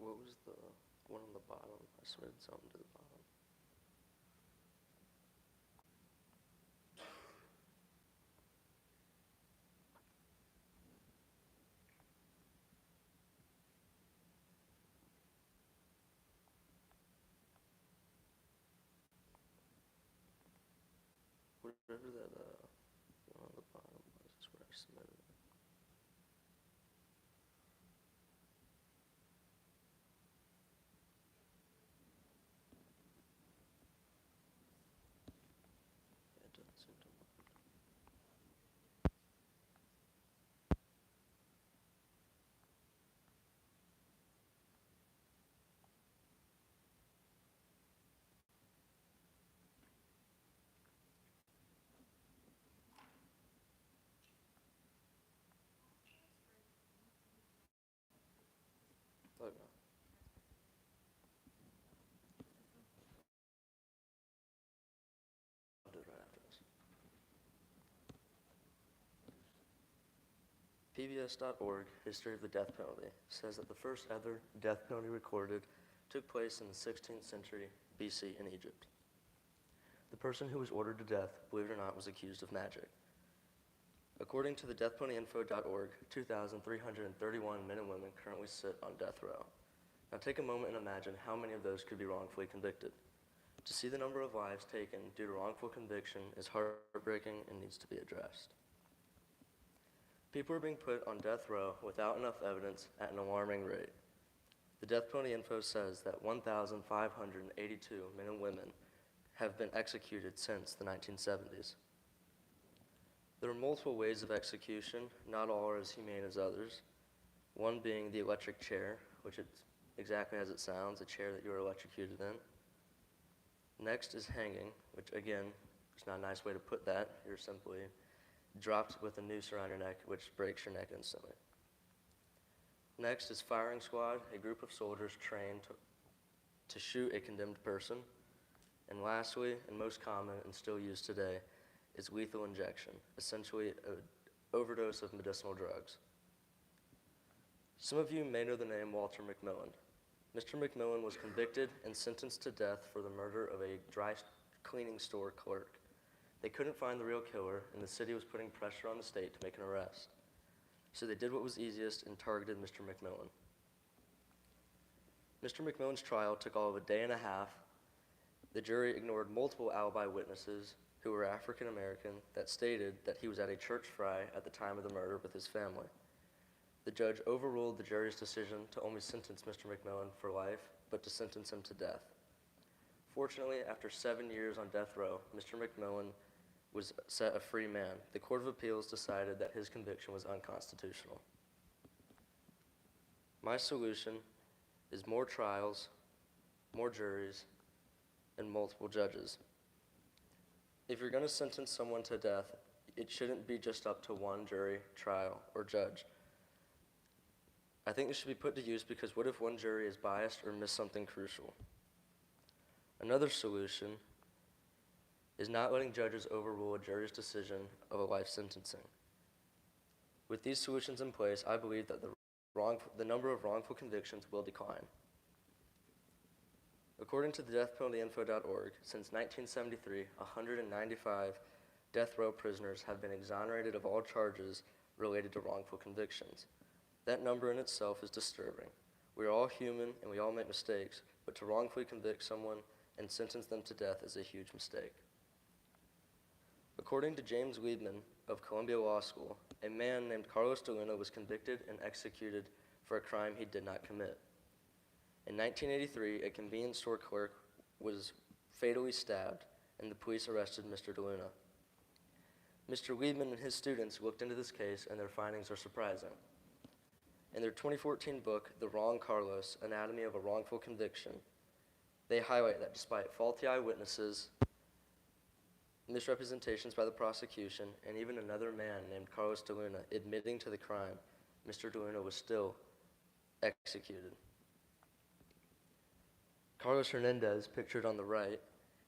What was the one on the bottom? I submitted something to the bottom. Whatever that one on the bottom was is where I submitted it. Yeah, it doesn't seem to work. Okay. I'll do it right after this. PBS.org, History of the Death Penalty, says that the first ever death penalty recorded took place in the 16th century BC in Egypt. The person who was ordered to death, believe it or not, was accused of magic. According to the deathpenaltyinfo.org, 2,331 men and women currently sit on death row. Now take a moment and imagine how many of those could be wrongfully convicted. To see the number of lives taken due to wrongful conviction is heartbreaking and needs to be addressed. People are being put on death row without enough evidence at an alarming rate. The Death Penalty Info says that 1,582 men and women have been executed since the 1970s. There are multiple ways of execution, not all are as humane as others. One being the electric chair, which it's exactly as it sounds, a chair that you are electrocuted in. Next is hanging, which again, is not a nice way to put that. You're simply dropped with a noose around your neck, which breaks your neck instantly. Next is firing squad, a group of soldiers trained to shoot a condemned person. And lastly, and most common and still used today, is lethal injection, essentially an overdose of medicinal drugs. Some of you may know the name Walter McMillan. Mr. McMillan was convicted and sentenced to death for the murder of a dry cleaning store clerk. They couldn't find the real killer, and the city was putting pressure on the state to make an arrest. So they did what was easiest and targeted Mr. McMillan. Mr. McMillan's trial took all of a day and a half. The jury ignored multiple alibi witnesses who were African American that stated that he was at a church fry at the time of the murder with his family. The judge overruled the jury's decision to only sentence Mr. McMillan for life, but to sentence him to death. Fortunately, after 7 years on death row, Mr. McMillan was set a free man. The Court of Appeals decided that his conviction was unconstitutional. My solution is more trials, more juries, and multiple judges. If you're going to sentence someone to death, it shouldn't be just up to one jury, trial, or judge. I think this should be put to use because what if one jury is biased or missed something crucial? Another solution is not letting judges overrule a jury's decision of a life sentencing. With these solutions in place, I believe that the number of wrongful convictions will decline. According to the deathpenaltyinfo.org, since 1973, 195 death row prisoners have been exonerated of all charges related to wrongful convictions. That number in itself is disturbing. We are all human and we all make mistakes, but to wrongfully convict someone and sentence them to death is a huge mistake. According to James Liebman of Columbia Law School, a man named Carlos de Luna was convicted and executed for a crime he did not commit. In 1983, a convenience store clerk was fatally stabbed, and the police arrested Mr. de Luna. Mr. Liebman and his students looked into this case, and their findings are surprising. In their 2014 book, The Wrong Carlos, Anatomy of a Wrongful Conviction, they highlight that despite faulty eyewitnesses, misrepresentations by the prosecution, and even another man named Carlos de Luna admitting to the crime, Mr. de Luna was still executed. Carlos Hernandez, pictured on the right,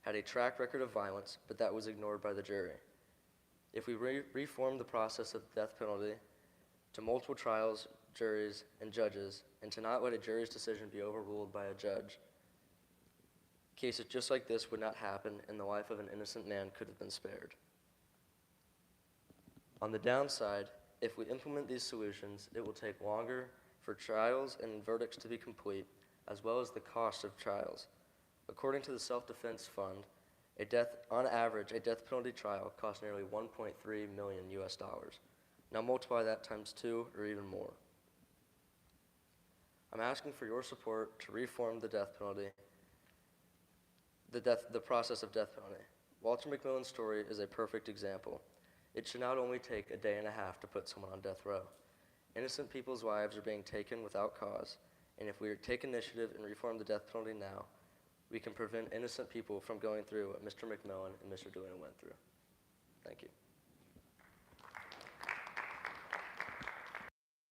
had a track record of violence, but that was ignored by the jury. If we reform the process of the death penalty to multiple trials, juries, and judges, and to not let a jury's decision be overruled by a judge. Cases just like this would not happen, and the life of an innocent man could have been spared. On the downside, if we implement these solutions, it will take longer for trials and verdicts to be complete, as well as the cost of trials. According to the Self-Defense Fund, on average, a death penalty trial costs nearly $1.3 million US. Now multiply that times 2 or even more. I'm asking for your support to reform the death penalty, the process of death penalty. Walter McMillan's story is a perfect example. It should not only take a day and a half to put someone on death row. Innocent people's lives are being taken without cause, and if we take initiative and reform the death penalty now, we can prevent innocent people from going through what Mr. McMillan and Mr. Dewana went through. Thank you.